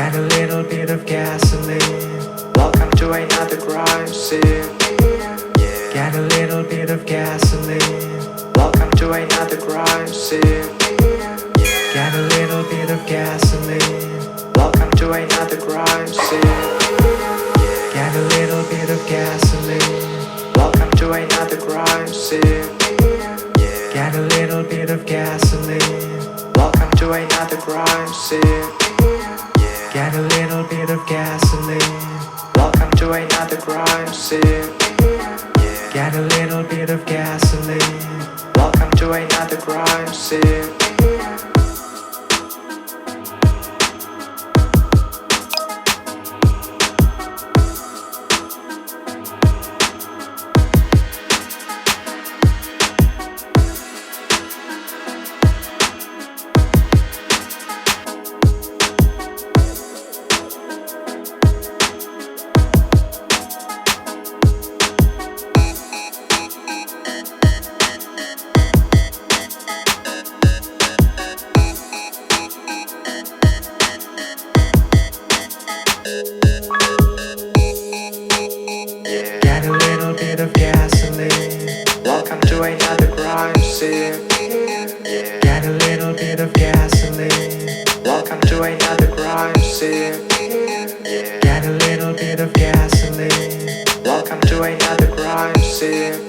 Get a little bit of gasoline. Welcome to another crime scene. Get a little bit of gasoline. Welcome to another crime scene. Get a little bit of gasoline. Welcome to another crime scene. Get a little bit of gasoline. Welcome to another crime scene. Get a little bit of gasoline. Welcome to another crime scene. Get a little bit of gasoline. Welcome to another crime scene. Get a little bit of gasoline. Welcome to another crime scene. Get a little bit of gasoline. Welcome to another crime scene. Get a little bit of gasoline. Welcome to another crime scene. Get a little bit of gasoline. Welcome to another crime scene.